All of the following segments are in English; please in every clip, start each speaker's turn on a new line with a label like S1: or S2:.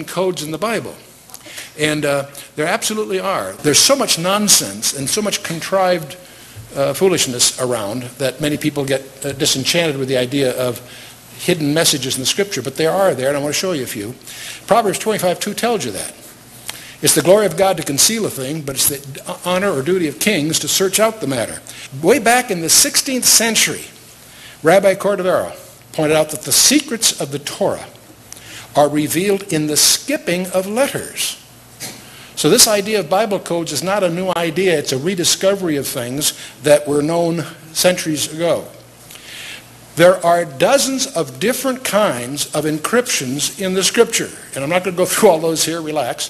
S1: codes in the Bible. And there absolutely are. There's so much nonsense and so much contrived foolishness around that many people get disenchanted with the idea of hidden messages in the Scripture, but they are there, and I want to show you a few. Proverbs 25:2 tells you that. It's the glory of God to conceal a thing, but it's the honor or duty of kings to search out the matter. Way back in the 16th century, Rabbi Cordovero pointed out that the secrets of the Torah are revealed in the skipping of letters. So this idea of Bible codes is not a new idea. It's a rediscovery of things that were known centuries ago. There are dozens of different kinds of encryptions in the Scripture. And I'm not going to go through all those here, relax.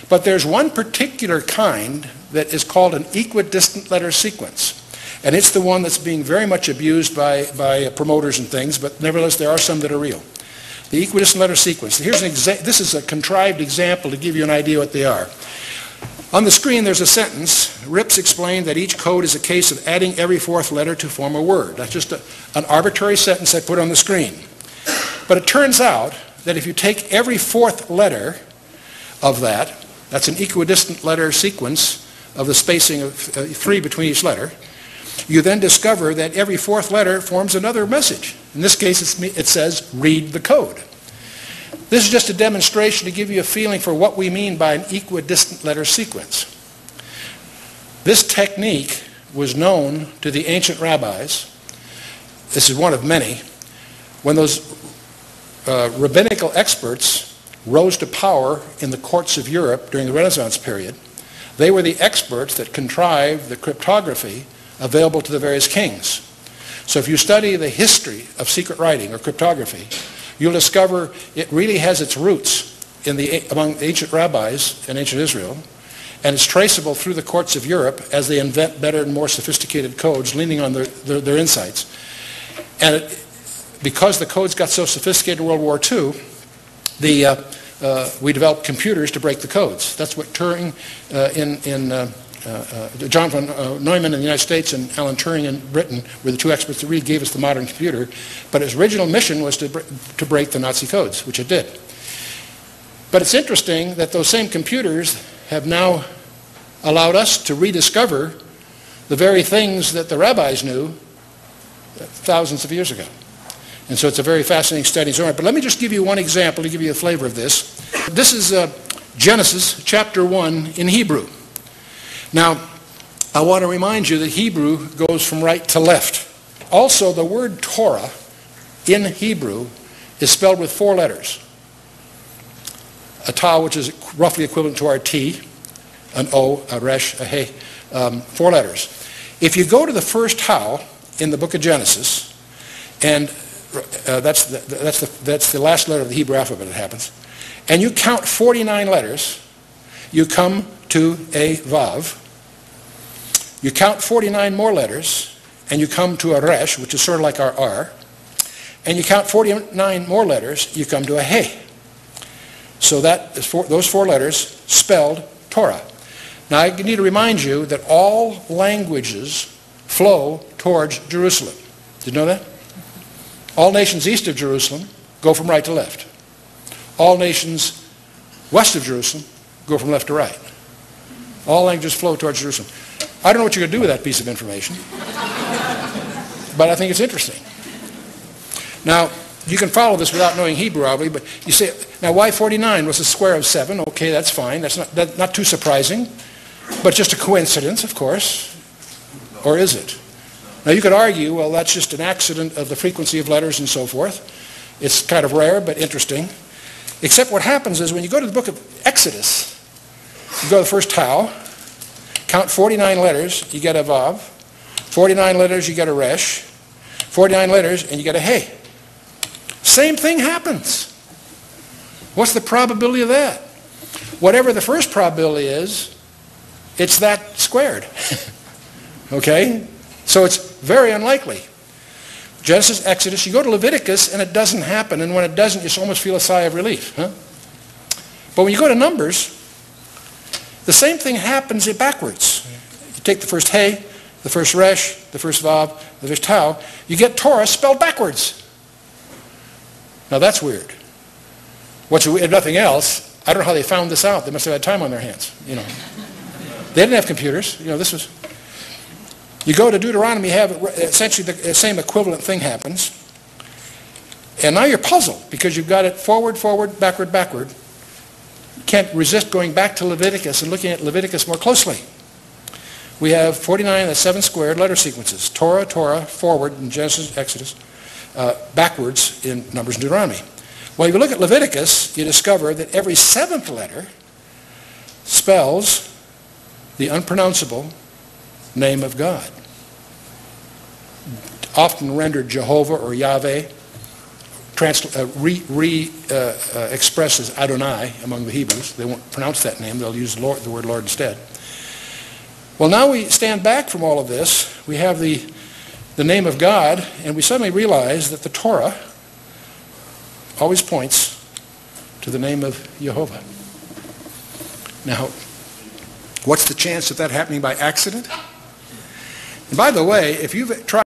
S1: But there's one particular kind that is called an equidistant letter sequence. And it's the one that's being very much abused by promoters and things, but nevertheless there are some that are real. The equidistant letter sequence. Here's this is a contrived example to give you an idea what they are. On the screen there's a sentence. Rips explained that each code is a case of adding every fourth letter to form a word. That's just an arbitrary sentence I put on the screen. But it turns out that if you take every fourth letter of that's an equidistant letter sequence of the spacing of 3 between each letter, you then discover that every fourth letter forms another message. In this case, it says, read the code. This is just a demonstration to give you a feeling for what we mean by an equidistant letter sequence. This technique was known to the ancient rabbis. This is one of many. When those rabbinical experts rose to power in the courts of Europe during the Renaissance period, they were the experts that contrived the cryptography available to the various kings. So if you study the history of secret writing or cryptography, you'll discover it really has its roots among ancient rabbis in ancient Israel, and it's traceable through the courts of Europe as they invent better and more sophisticated codes, leaning on their insights. And because the codes got so sophisticated in World War II, we developed computers to break the codes. That's what Turing John von Neumann in the United States and Alan Turing in Britain were the two experts that really gave us the modern computer. But its original mission was to break the Nazi codes, which it did. But it's interesting that those same computers have now allowed us to rediscover the very things that the rabbis knew thousands of years ago. And so it's a very fascinating study. But let me just give you one example to give you a flavor of this. This is Genesis chapter 1 in Hebrew. Now, I want to remind you that Hebrew goes from right to left. Also, the word Torah in Hebrew is spelled with 4 letters. A ta, which is roughly equivalent to our T, an O, a resh, a he, 4 letters. If you go to the first tau in the book of Genesis, and that's the last letter of the Hebrew alphabet, it happens, and you count 49 letters, you come to a vav. You count 49 more letters, and you come to a resh, which is sort of like our R. And you count 49 more letters, you come to a he. So that is those 4 letters spelled Torah. Now I need to remind you that all languages flow towards Jerusalem. Did you know that? All nations east of Jerusalem go from right to left. All nations west of Jerusalem go from left to right. All languages flow towards Jerusalem. I don't know what you're going to do with that piece of information, but I think it's interesting. Now, you can follow this without knowing Hebrew, obviously, but you say, now why 49 was the square of 7? Okay, that's fine. That's not too surprising, but just a coincidence, of course. Or is it? Now, you could argue, well, that's just an accident of the frequency of letters and so forth. It's kind of rare, but interesting. Except what happens is when you go to the book of Exodus, you go to the first tau, count 49 letters, you get a vav. 49 letters, you get a resh. 49 letters, and you get a he. Same thing happens. What's the probability of that? Whatever the first probability is, it's that squared. Okay? So it's very unlikely. Genesis, Exodus, you go to Leviticus, and it doesn't happen. And when it doesn't, you almost feel a sigh of relief. Huh? But when you go to Numbers, the same thing happens backwards. You take the first he, the first resh, the first vav, the first tau, you get Torah spelled backwards. Now that's weird. If nothing else, I don't know how they found this out. They must have had time on their hands, you know. They didn't have computers. You know, this was... You go to Deuteronomy, you have essentially the same equivalent thing happens. And now you're puzzled because you've got it forward, forward, backward, backward. You can't resist going back to Leviticus and looking at Leviticus more closely. We have 49 and 7 squared letter sequences. Torah, Torah, forward in Genesis, Exodus, backwards in Numbers and Deuteronomy. Well, if you look at Leviticus, you discover that every 7th letter spells the unpronounceable name of God. Often rendered Jehovah or Yahweh, expressed as Adonai among the Hebrews. They won't pronounce that name. They'll use the word Lord instead. Well, now we stand back from all of this. We have the name of God, and we suddenly realize that the Torah always points to the name of Jehovah. Now, what's the chance of that happening by accident? And by the way, if you've tried